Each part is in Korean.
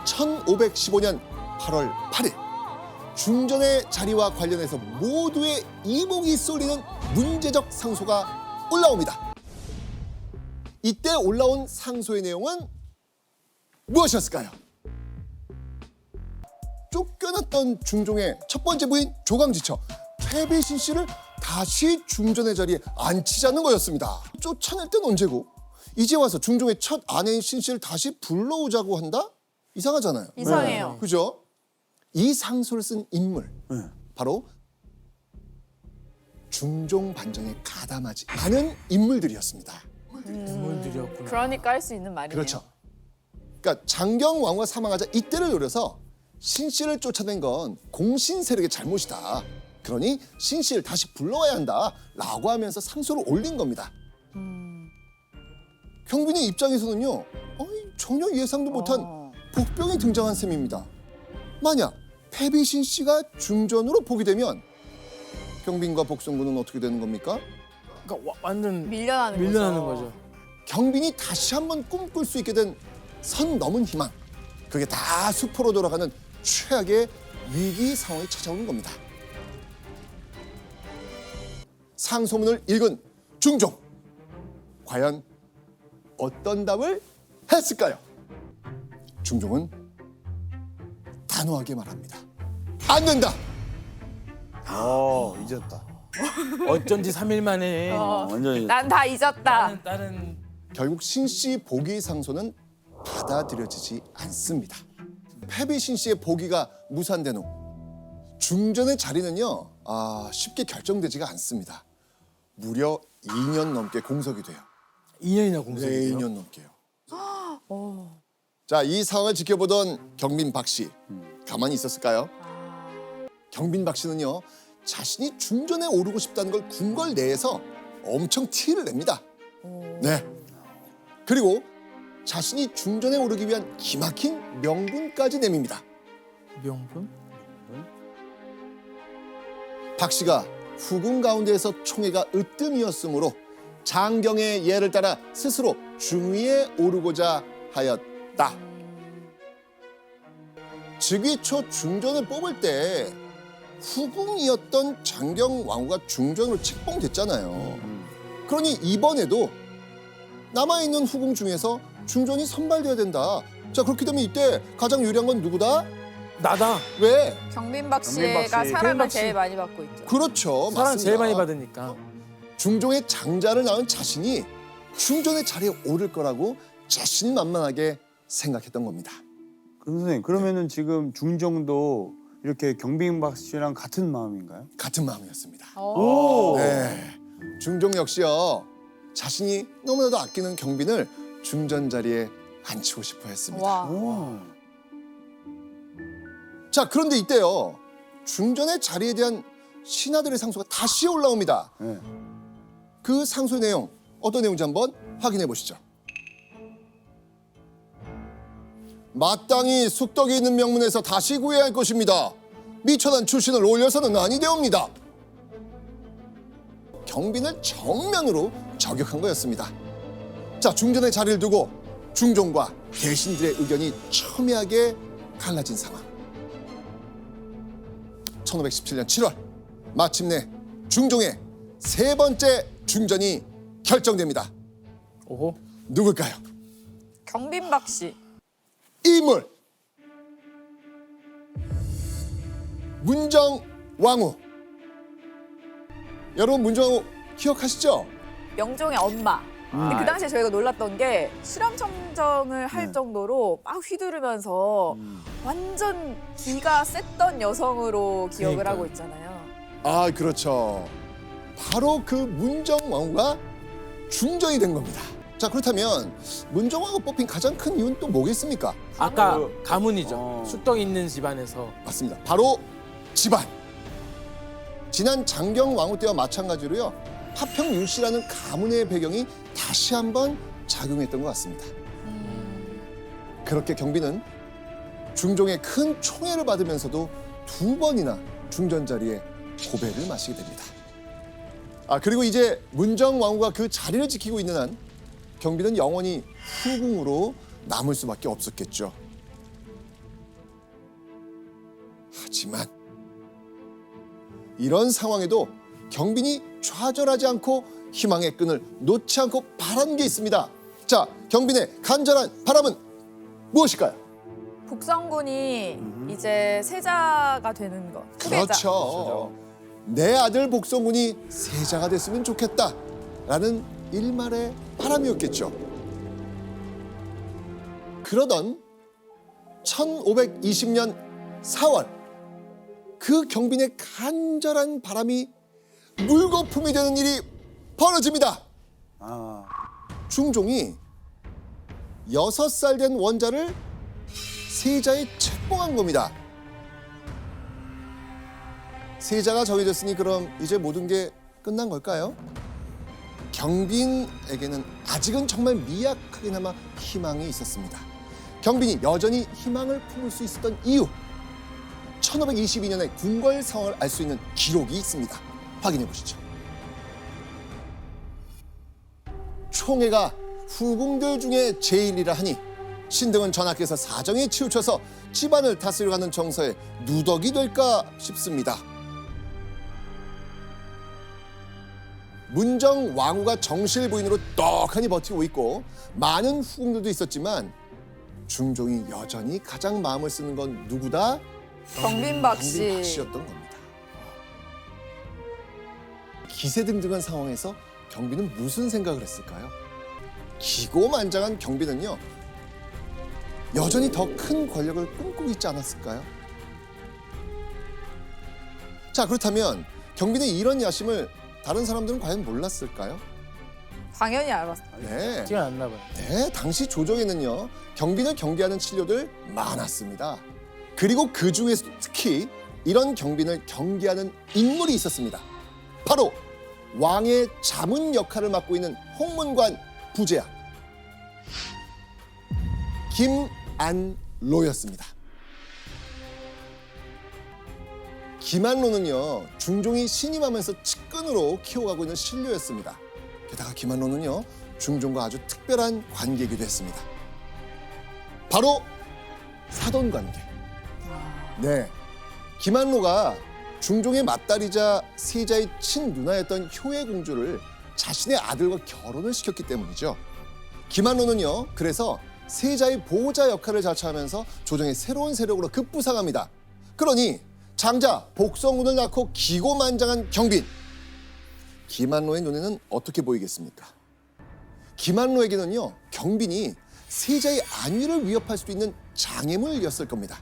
1515년 8월 8일 중전의 자리와 관련해서 모두의 이목이 쏠리는 문제적 상소가 올라옵니다. 이때 올라온 상소의 내용은 무엇이었을까요? 쫓겨났던 중종의 첫 번째 부인 조강지처 태비신 씨를 다시 중전의 자리에 앉히자는 거였습니다. 쫓아낼 땐 언제고 이제 와서 중종의 첫 아내인 신 씨를 다시 불러오자고 한다? 이상하잖아요. 이상해요. 그죠? 이 상소를 쓴 인물 바로 중종 반정에 가담하지 않은 인물들이었습니다. 인물들이었구나. 그러니까 할 수 있는 말이네요. 그렇죠. 그러니까 장경 왕후가 사망하자 이때를 노려서 신 씨를 쫓아낸 건 공신 세력의 잘못이다. 그러니 신 씨를 다시 불러와야 한다라고 하면서 상소를 올린 겁니다. 경빈의 입장에서는요, 전혀 예상도 못한 복병이 등장한 셈입니다. 만약 태비신 씨가 중전으로 포기되면 경빈과 복성군은 어떻게 되는 겁니까? 그러니까 완전 밀려나는 거죠. 경빈이 다시 한번 꿈꿀 수 있게 된 선 넘은 희망, 그게 다 수포로 돌아가는 최악의 위기 상황이 찾아오는 겁니다. 상소문을 읽은 중종, 과연 어떤 답을 했을까요? 중종은 단호하게 말합니다. 안 된다. 잊었다. 어쩐지 3일 만에 완전히. 난 다 잊었다. 다른 결국 신씨 복위 상소는 받아들여지지 않습니다. 패비신 씨의 복위가 무산된 후 중전의 자리는요, 쉽게 결정되지가 않습니다. 무려 2년 넘게 공석이 돼요. 2년이나 공석이에요. 네, 2년 넘게요. 자, 이 상황을 지켜보던 경빈 박 씨, 가만히 있었을까요? 경빈 박 씨는요, 자신이 중전에 오르고 싶다는 걸 궁궐 내에서 엄청 티를 냅니다. 네. 그리고 자신이 중전에 오르기 위한 기막힌 명분까지 내밉니다. 명분? 박 씨가 후궁 가운데에서 총애가 으뜸이었으므로 장경의 예를 따라 스스로 중위에 오르고자 하였다. 즉위 초 중전을 뽑을 때 후궁이었던 장경 왕후가 중전으로 책봉됐잖아요. 그러니 이번에도 남아있는 후궁 중에서 중전이 선발돼야 된다. 자, 그렇게 되면 이때 가장 유리한 건 누구다? 나다. 왜? 경빈박 경빈박 씨가 씨. 사랑을 경빈박 씨. 제일 많이 받고 있죠. 그렇죠. 사랑 맞습니다. 제일 많이 받으니까. 중종의 장자를 낳은 자신이 중전의 자리에 오를 거라고 자신만만하게 생각했던 겁니다. 선생님, 그러면은 지금 중종도 이렇게 경빈박 씨랑 같은 마음인가요? 같은 마음이었습니다. 오! 네. 중종 역시요. 자신이 너무나도 아끼는 경빈을 중전 자리에 앉히고 싶어 했습니다. 와. 오. 자, 그런데 이때요. 중전의 자리에 대한 신하들의 상소가 다시 올라옵니다. 네. 그 상소 내용, 어떤 내용인지 한번 확인해 보시죠. 마땅히 숙덕이 있는 명문에서 다시 구해야 할 것입니다. 미천한 출신을 올려서는 아니되옵니다. 경빈을 정면으로 저격한 거였습니다. 자, 중전의 자리를 두고 중종과 대신들의 의견이 첨예하게 갈라진 상황. 1517년 7월 마침내 중종의 세 번째 중전이 결정됩니다. 오호. 누굴까요? 경빈박 씨. 인물 문정 왕후. 여러분 문정 기억하시죠? 명종의 엄마. 근데 그 당시에 저희가 놀랐던 게 수렴청정을 할 정도로 막 휘두르면서 완전 기가 셌던 여성으로 기억을 그러니까요. 하고 있잖아요. 아, 그렇죠. 바로 그 문정 왕후가 중전이 된 겁니다. 자, 그렇다면 문정 왕후 뽑힌 가장 큰 이유는 또 뭐겠습니까? 아까 가문이죠. 어. 쑥떡 있는 집안에서. 맞습니다. 바로 집안. 지난 장경 왕후 때와 마찬가지로요. 하평 윤씨라는 가문의 배경이 다시 한번 작용했던 것 같습니다. 그렇게 경빈은 중종의 큰 총애를 받으면서도 2번이나 중전 자리에 고배를 마시게 됩니다. 그리고 이제 문정 왕후가 그 자리를 지키고 있는 한 경빈은 영원히 후궁으로 남을 수밖에 없었겠죠. 하지만 이런 상황에도 경빈이 좌절하지 않고 희망의 끈을 놓지 않고 바라는 게 있습니다. 자, 경빈의 간절한 바람은 무엇일까요? 복성군이 이제 세자가 되는 것. 후계자. 그렇죠. 내 아들 복성군이 세자가 됐으면 좋겠다라는 일말의 바람이었겠죠. 그러던 1520년 4월 그 경빈의 간절한 바람이 물거품이 되는 일이 벌어집니다. 아, 중종이 6살 된 원자를 세자에 책봉한 겁니다. 세자가 정해졌으니 그럼 이제 모든 게 끝난 걸까요? 경빈에게는 아직은 정말 미약하게나마 희망이 있었습니다. 경빈이 여전히 희망을 품을 수 있었던 이유, 1522년의 궁궐 상황을 알 수 있는 기록이 있습니다. 확인해 보시죠. 총애가 후궁들 중에 제일이라 하니 신등은 전하께서 사정에 치우쳐서 집안을 다스려가는 정서에 누덕이 될까 싶습니다. 문정 왕후가 정실 부인으로 떡하니 버티고 있고 많은 후궁들도 있었지만 중종이 여전히 가장 마음을 쓰는 건 누구다? 경빈박 씨. 경빈박 씨였던 겁니다. 기세등등한 상황에서 경빈은 무슨 생각을 했을까요? 기고만장한 경빈은요, 여전히 더 큰 권력을 꿈꾸고 있지 않았을까요? 자, 그렇다면 경빈의 이런 야심을 다른 사람들은 과연 몰랐을까요? 당연히 알았어. 네. 티가 안 나봐요. 네, 당시 조정에는요, 경빈을 경계하는 신료들 많았습니다. 그리고 그 중에서 특히 이런 경빈을 경계하는 인물이 있었습니다. 바로 왕의 자문 역할을 맡고 있는 홍문관 부제야 김안로였습니다. 김안로는요, 중종이 신임하면서 측근으로 키워가고 있는 신료였습니다. 게다가 김안로는요, 중종과 아주 특별한 관계이기도 했습니다. 바로 사돈관계. 네, 김안로가 중종의 맏딸이자 세자의 친누나였던 효혜공주를 자신의 아들과 결혼을 시켰기 때문이죠. 김안로는요, 그래서 세자의 보호자 역할을 자처하면서 조정의 새로운 세력으로 급부상합니다. 그러니 장자 복성군을 낳고 기고만장한 경빈, 김안로의 눈에는 어떻게 보이겠습니까? 김안로에게는요, 경빈이 세자의 안위를 위협할 수도 있는 장애물이었을 겁니다.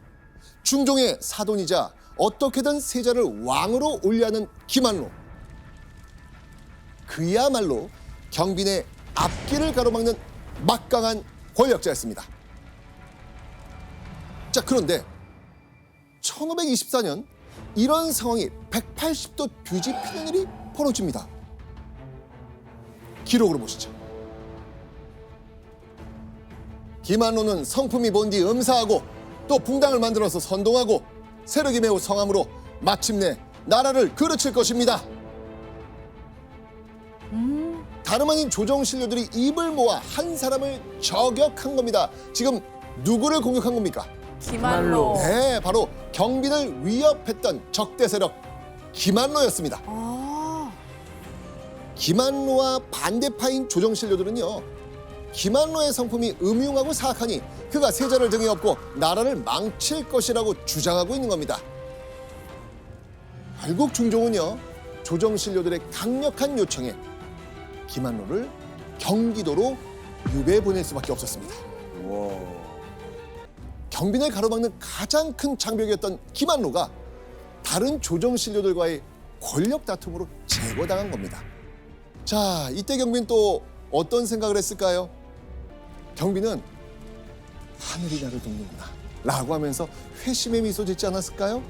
중종의 사돈이자 어떻게든 세자를 왕으로 올려야 하는 김안로, 그야말로 경빈의 앞길을 가로막는 막강한 권력자였습니다. 자, 그런데 1524년 이런 상황이 180도 뒤집히는 일이 벌어집니다. 기록으로 보시죠. 김안로는 성품이 본디 음사하고 또 붕당을 만들어서 선동하고 세력이 매우 성함으로 마침내 나라를 그르칠 것입니다. 다름 아닌 조정 신료들이 입을 모아 한 사람을 저격한 겁니다. 지금 누구를 공격한 겁니까? 김안로. 네, 바로 경빈을 위협했던 적대 세력 김안로였습니다. 아, 김안로와 반대파인 조정 신료들은요, 김안로의 성품이 음흉하고 사악하니 그가 세자를 등에 업고 나라를 망칠 것이라고 주장하고 있는 겁니다. 결국 중종은요, 조정 신료들의 강력한 요청에 김안로를 경기도로 유배 보낼 수밖에 없었습니다. 와. 경빈을 가로막는 가장 큰 장벽이었던 김안로가 다른 조정 신료들과의 권력 다툼으로 제거당한 겁니다. 자, 이때 경빈 또 어떤 생각을 했을까요? 경빈은 하늘이 나를 돕는구나 라고 하면서 회심의 미소 짓지 않았을까요?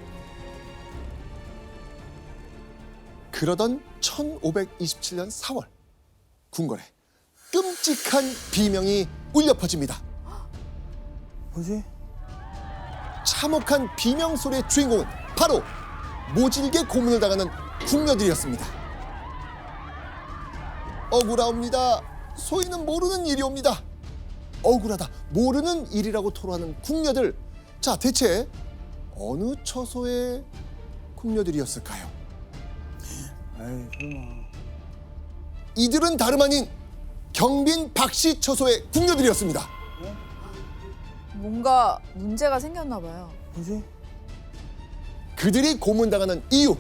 그러던 1527년 4월 궁궐에 끔찍한 비명이 울려 퍼집니다. 뭐지? 참혹한 비명 소리의 주인공은 바로 모질게 고문을 당하는 궁녀들이었습니다. 억울하옵니다. 소인은 모르는 일이옵니다. 억울하다, 모르는 일이라고 토로하는 궁녀들. 자, 대체 어느 처소의 궁녀들이었을까요? 에이 설마. 이들은 다름 아닌 경빈 박씨 처소의 궁녀들이었습니다. 뭔가 문제가 생겼나 봐요. 뭐지? 그들이 고문당하는 이유,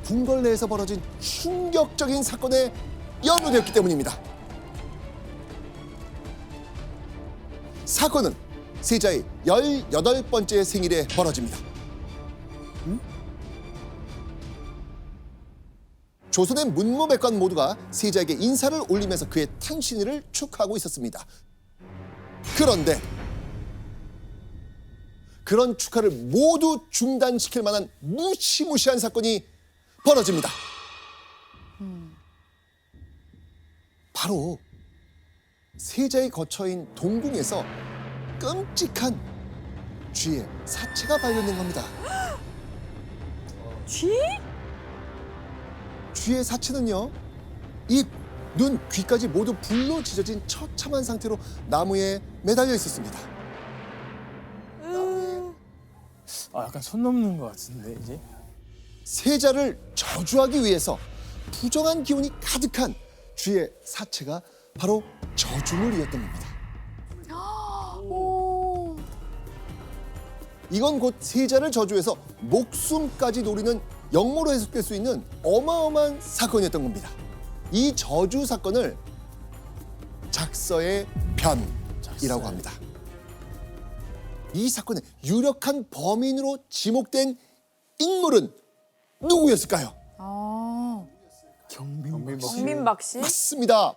궁궐 내에서 벌어진 충격적인 사건에 연루되었기 때문입니다. 사건은 세자의 18번째 생일에 벌어집니다. 조선의 문무백관 모두가 세자에게 인사를 올리면서 그의 탄신일을 축하하고 있었습니다. 그런데 그런 축하를 모두 중단시킬 만한 무시무시한 사건이 벌어집니다. 바로 세자의 거처인 동궁에서 끔찍한 쥐의 사체가 발견된 겁니다. 쥐? 쥐의 사체는요, 입, 눈, 귀까지 모두 불로 지져진 처참한 상태로 나무에 매달려 있었습니다. 아, 약간 손 넘는 것 같은데 이제. 세자를 저주하기 위해서 부정한 기운이 가득한 쥐의 사체가 바로 저주물이었던 겁니다. 오. 이건 곧 세자를 저주해서 목숨까지 노리는 역모로 해석될 수 있는 어마어마한 사건이었던 겁니다. 이 저주 사건을 작서의 변이라고 합니다. 이 사건의 유력한 범인으로 지목된 인물은 누구였을까요? 아. 경빈 박씨. 경민박 씨? 맞습니다.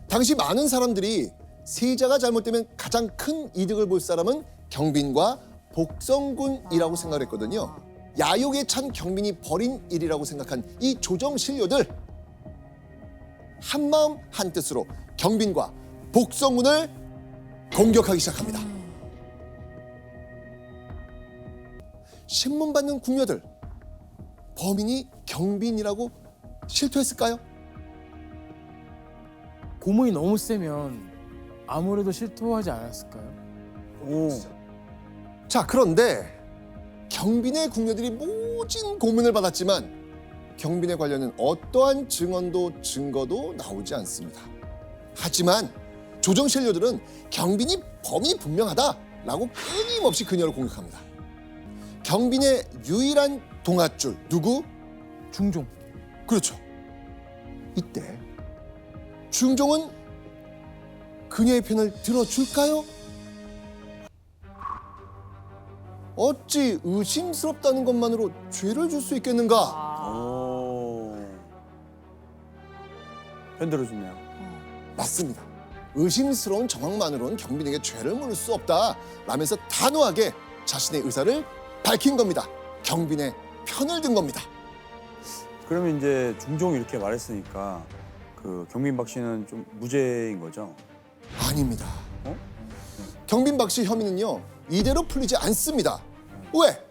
당시 많은 사람들이 세자가 잘못되면 가장 큰 이득을 볼 사람은 경빈과 복성군이라고 생각을 했거든요. 야욕에 찬 경빈이 벌인 일이라고 생각한 이 조정신료들, 한마음 한뜻으로 경빈과 복성군을 공격하기 시작합니다. 신문 받는 궁녀들, 범인이 경빈이라고 실토했을까요? 고문이 너무 세면 아무래도 실토하지 않았을까요? 오. 자, 그런데 경빈의 궁녀들이 모진 고문을 받았지만 경빈에 관련된 어떠한 증언도 증거도 나오지 않습니다. 하지만 조정신료들은 경빈이 범인이 분명하다라고 끊임없이 그녀를 공격합니다. 경빈의 유일한 동아줄 누구? 중종. 그렇죠. 이때 중종은 그녀의 편을 들어줄까요? 어찌 의심스럽다는 것만으로 죄를 줄 수 있겠는가? 오. 편 들어주네요. 맞습니다. 의심스러운 정황만으로는 경빈에게 죄를 물을 수 없다 라면서 단호하게 자신의 의사를 밝힌 겁니다. 경빈의 편을 든 겁니다. 그러면 이제 중종이 이렇게 말했으니까 그 경빈박 씨는 좀 무죄인 거죠? 아닙니다. 어? 경빈박 씨 혐의는요, 이대로 풀리지 않습니다. 왜?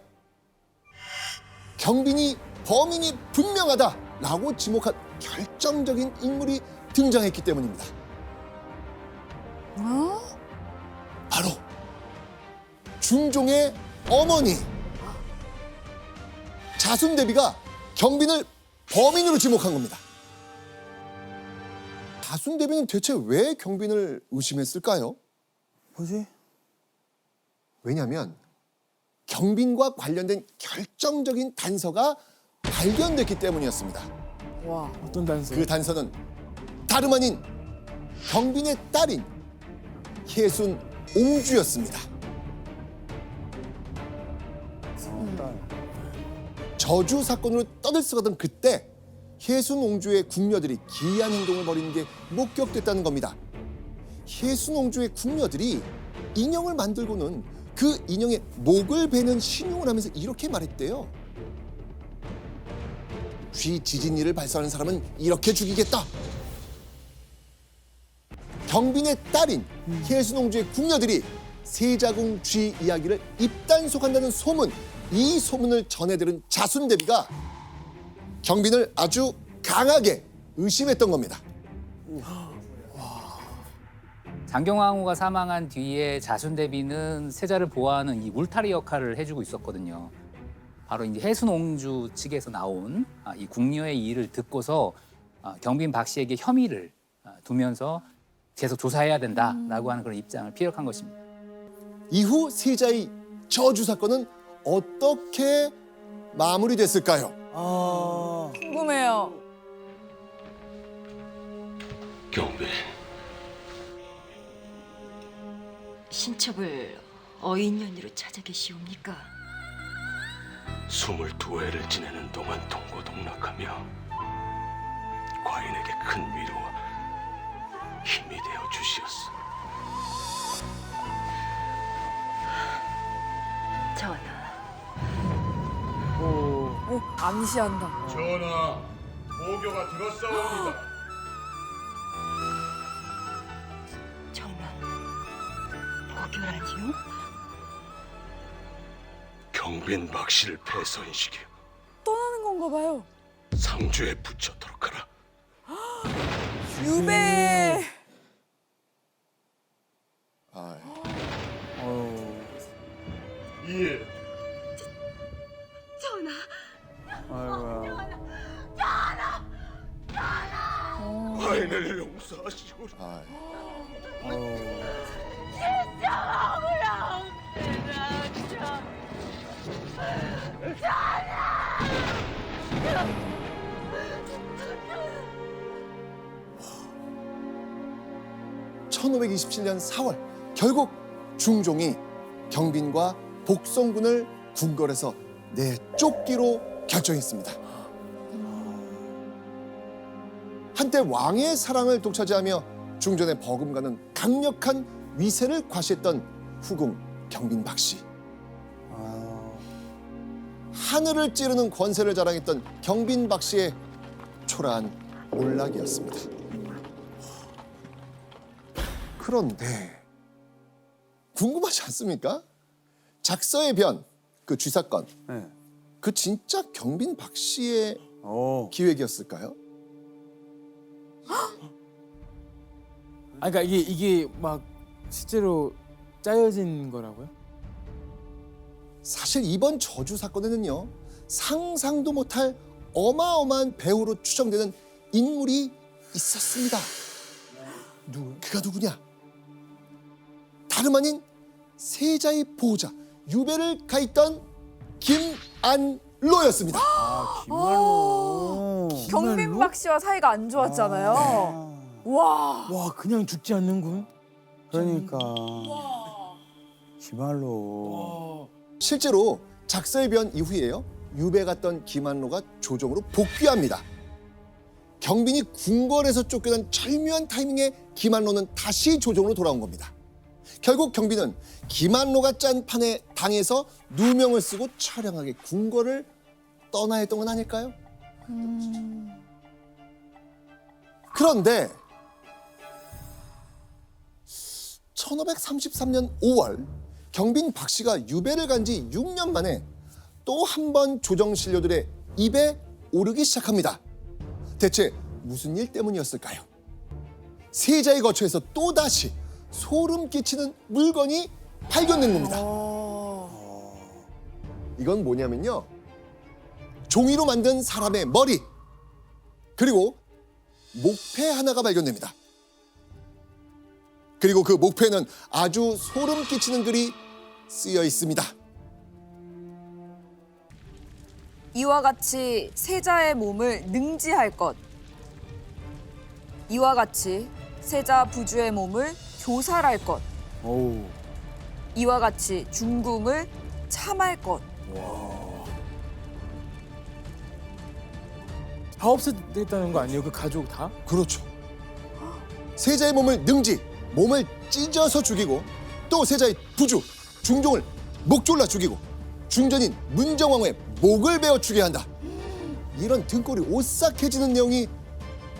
경빈이 범인이 분명하다라고 지목한 결정적인 인물이 등장했기 때문입니다. 어? 바로 중종의 어머니 자순대비가 경빈을 범인으로 지목한 겁니다. 자순대비는 대체 왜 경빈을 의심했을까요? 뭐지? 왜냐하면 경빈과 관련된 결정적인 단서가 발견됐기 때문이었습니다. 와. 어떤 단서? 그 단서는 다름 아닌 경빈의 딸인 혜순 옹주였습니다. 저주 사건으로 떠들썩하던 그때 혜순 옹주의 궁녀들이 기이한 행동을 벌이는 게 목격됐다는 겁니다. 혜순 옹주의 궁녀들이 인형을 만들고는 그 인형의 목을 베는 신용을 하면서 이렇게 말했대요. 쥐 지진이를 발사하는 사람은 이렇게 죽이겠다. 경빈의 딸인 혜순 옹주의 궁녀들이 세자궁 쥐 이야기를 입단속한다는 소문, 이 소문을 전해들은 자순대비가 경빈을 아주 강하게 의심했던 겁니다. 장경왕후가 사망한 뒤에 자순대비는 세자를 보호하는 이 울타리 역할을 해주고 있었거든요. 바로 이제 해순옹주 측에서 나온 이 궁녀의 일을 듣고서 경빈 박 씨에게 혐의를 두면서 계속 조사해야 된다라고 하는 그런 입장을 피력한 것입니다. 이후 세자의 저주 사건은 어떻게 마무리됐을까요? 궁금해요. 경빈, 신첩을 어인연으로 찾아 계시옵니까? 22회를 지내는 동안 동고동락하며 과인에게 큰 위로와 힘이 되어 주시었어. 전하, 오, 암시한다. 전하, 보교가 들었사옵니다. 전하, 보교라니요? 경빈 박 씨를 폐선시켜 떠나는 건가 봐요. 상주에 붙여도록 하라. 유배. 아, 예. 전하, 아이고야. 과인을 용서하시오라. 아, (1527년 4월) 결국 중종이 경빈과 복성군을 궁궐에서 내쫓기로 결정했습니다. 한때 왕의 사랑을 독차지하며 중전에 버금가는 강력한 위세를 과시했던 후궁 경빈 박씨. 하늘을 찌르는 권세를 자랑했던 경빈 박씨의 초라한 몰락이었습니다. 그런데 궁금하지 않습니까? 작서의 변, 그 쥐사건, 네. 그 진짜 경빈 박씨의 기획이었을까요? 아, 그러니까 이게 막 실제로 짜여진 거라고요? 사실 이번 저주 사건에는요, 상상도 못할 어마어마한 배우로 추정되는 인물이 있었습니다. 그가 누구냐? 다름 아닌 세자의 보호자 유배를 가했던 김안로였습니다. 김말로. 경빈 박 씨와 사이가 안 좋았잖아요. 와. 와, 그냥 죽지 않는군. 그러니까. 김말로. 실제로 작서의 변 이후에요, 유배 갔던 김안로가 조정으로 복귀합니다. 경빈이 궁궐에서 쫓겨난 절묘한 타이밍에 김안로는 다시 조정으로 돌아온 겁니다. 결국 경빈은 김안로가 짠 판에 당해서 누명을 쓰고 처량하게 궁궐을 떠나야 했던 건 아닐까요? 그런데 1533년 5월 경빈 박 씨가 유배를 간 지 6년 만에 또 한 번 조정신료들의 입에 오르기 시작합니다. 대체 무슨 일 때문이었을까요? 세자의 거처에서 또다시 소름 끼치는 물건이 발견된 겁니다. 이건 뭐냐면요, 종이로 만든 사람의 머리, 그리고 목패 하나가 발견됩니다. 그리고 그 목패는 아주 소름 끼치는 글이 쓰여 있습니다. 이와 같이 세자의 몸을 능지할 것. 이와 같이 세자 부주의 몸을 교살할 것. 어우. 이와 같이 중궁을 참할 것. 다 없애겠다는 거 아니에요? 그 가족 다? 그렇죠. 세자의 몸을 능지, 몸을 찢어서 죽이고, 또 세자의 부주, 중종을 목 졸라 죽이고, 중전인 문정왕후의 목을 베어 죽여야 한다. 이런 등골이 오싹해지는 내용이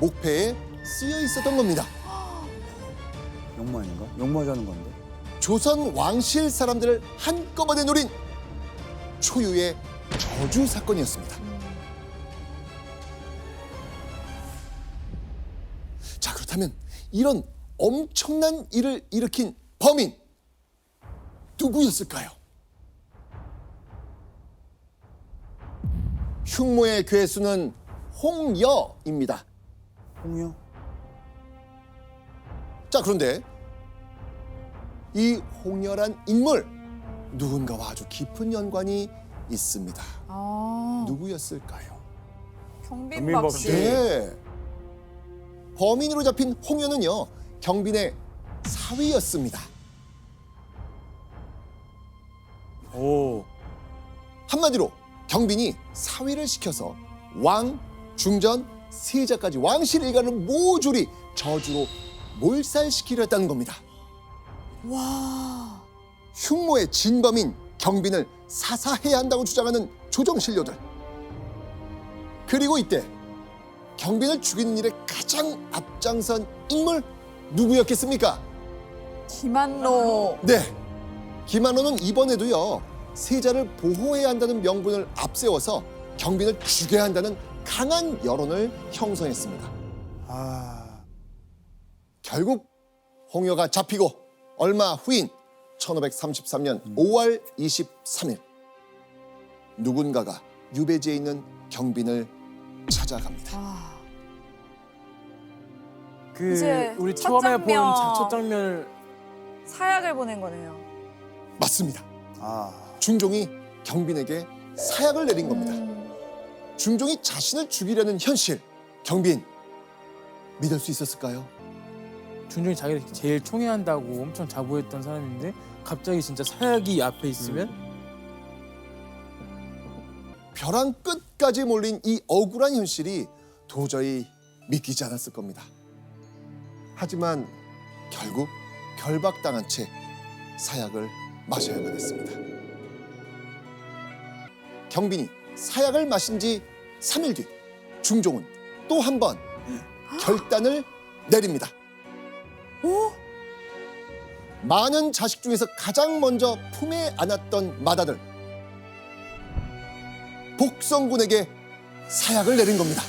목패에 쓰여 있었던 겁니다. 욕마인가? 욕마자는 건데. 조선 왕실 사람들을 한꺼번에 노린 초유의 저주 사건이었습니다. 자, 그렇다면 이런 엄청난 일을 일으킨 범인 누구였을까요? 흉모의 괴수는 홍여입니다. 홍요? 자, 그런데 이 홍여란 인물 누군가와 아주 깊은 연관이 있습니다. 아, 누구였을까요? 경빈박 씨. 네. 범인으로 잡힌 홍여는요, 경빈의 사위였습니다. 오. 한마디로 경빈이 사위를 시켜서 왕, 중전, 세자까지 왕실 일가를 모조리 저주로 몰살시키려 했다는 겁니다. 와. 흉모의 진범인 경빈을 사사해야 한다고 주장하는 조정신료들. 그리고 이때 경빈을 죽이는 일에 가장 앞장선 인물 누구였겠습니까? 김한로. 네, 김한호는 이번에도요, 세자를 보호해야 한다는 명분을 앞세워서 경빈을 죽여야 한다는 강한 여론을 형성했습니다. 아. 결국 홍여가 잡히고 얼마 후인 1533년 5월 23일 누군가가 유배지에 있는 경빈을 찾아갑니다. 아, 그 이제 우리 첫 처음에 장면. 본 첫 장면을 사약을 보낸 거네요. 맞습니다. 아. 중종이 경빈에게 사약을 내린 겁니다. 중종이 자신을 죽이려는 현실, 경빈 믿을 수 있었을까요? 중종이 자기를 제일 총애한다고 엄청 자부했던 사람인데 갑자기 진짜 사약이 앞에 있으면 벼랑 끝까지 몰린 이 억울한 현실이 도저히 믿기지 않았을 겁니다. 하지만 결국 결박당한 채 사약을 마셔야만 했습니다. 경빈이 사약을 마신 지 3일 뒤 중종은 또 한 번 결단을 내립니다. 많은 자식 중에서 가장 먼저 품에 안았던 맏아들 복성군에게 사약을 내린 겁니다.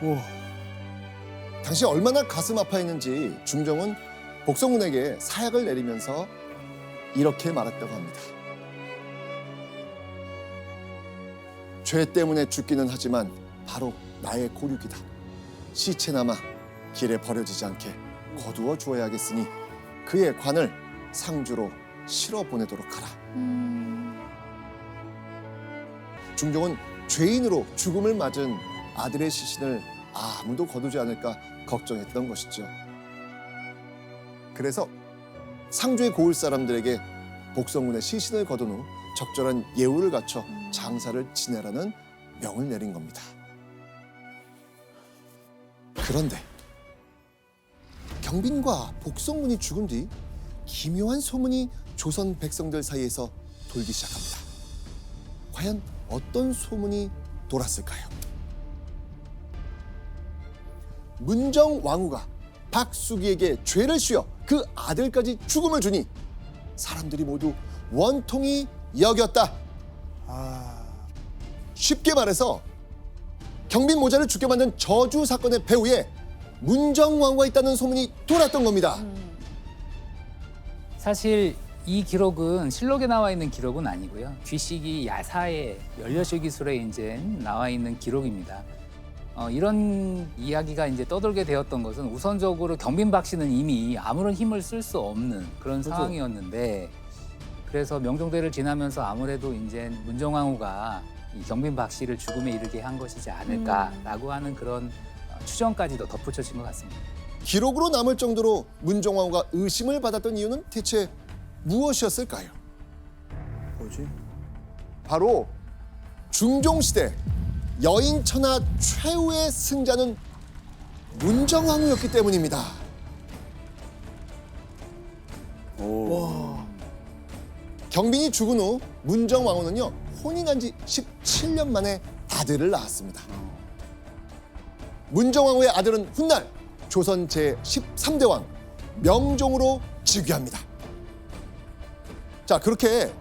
우와. 당시 얼마나 가슴 아파했는지 중종은 복성군에게 사약을 내리면서 이렇게 말했다고 합니다. 죄 때문에 죽기는 하지만 바로 나의 고륙이다. 시체나마 길에 버려지지 않게 거두어 주어야겠으니 그의 관을 상주로 실어 보내도록 하라. 중종은 죄인으로 죽음을 맞은 아들의 시신을 아무도 거두지 않을까 걱정했던 것이죠. 그래서 상주에 고을 사람들에게 복성군의 시신을 거둔 후 적절한 예우를 갖춰 장사를 지내라는 명을 내린 겁니다. 그런데 경빈과 복성군이 죽은 뒤 기묘한 소문이 조선 백성들 사이에서 돌기 시작합니다. 과연 어떤 소문이 돌았을까요? 문정 왕후가 박수기에게 죄를 씌워 그 아들까지 죽음을 주니 사람들이 모두 원통이 여겼다. 아. 쉽게 말해서 경빈 모자를 죽게 만든 저주 사건의 배후에 문정 왕후가 있다는 소문이 돌았던 겁니다. 사실 이 기록은 실록에 나와 있는 기록은 아니고요. 귀식이 야사의 멸려실 기술에 이제 나와 있는 기록입니다. 이런 이야기가 이제 떠돌게 되었던 것은 우선적으로 경빈박 씨는 이미 아무런 힘을 쓸 수 없는 그런 상황이었는데, 그래서 명종대를 지나면서 아무래도 이제 문정왕후가 이 경빈박 씨를 죽음에 이르게 한 것이지 않을까라고 하는 그런 추정까지도 덧붙여진 것 같습니다. 기록으로 남을 정도로 문정 왕후가 의심을 받았던 이유는 대체 무엇이었을까요? 뭐지? 바로 중종시대 여인천하 최후의 승자는 문정왕후였기 때문입니다. 오. 경빈이 죽은 후 문정왕후는요, 혼인한 지 17년 만에 아들을 낳았습니다. 문정왕후의 아들은 훗날 조선 제13대 왕 명종으로 즉위합니다. 자, 그렇게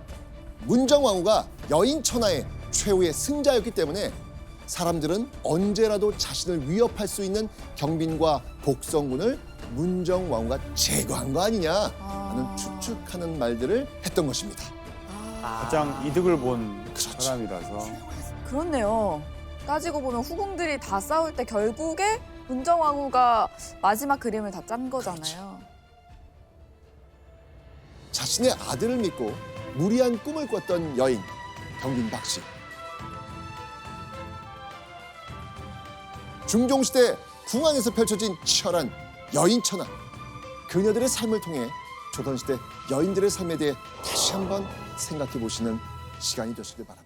문정왕후가 여인천하의 최후의 승자였기 때문에 사람들은 언제라도 자신을 위협할 수 있는 경빈과 복성군을 문정왕후가 제거한 거 아니냐 하는 추측하는 말들을 했던 것입니다. 가장 이득을 본 그렇죠. 사람이라서. 그렇네요. 따지고 보면 후궁들이 다 싸울 때 결국에 문정왕후가 마지막 그림을 다 짠 거잖아요. 자신의 아들을 믿고 무리한 꿈을 꿨던 여인 경빈 박씨. 중종시대 궁안에서 펼쳐진 치열한 여인 천하. 그녀들의 삶을 통해 조선시대 여인들의 삶에 대해 다시 한번 생각해 보시는 시간이 되시길 바랍니다.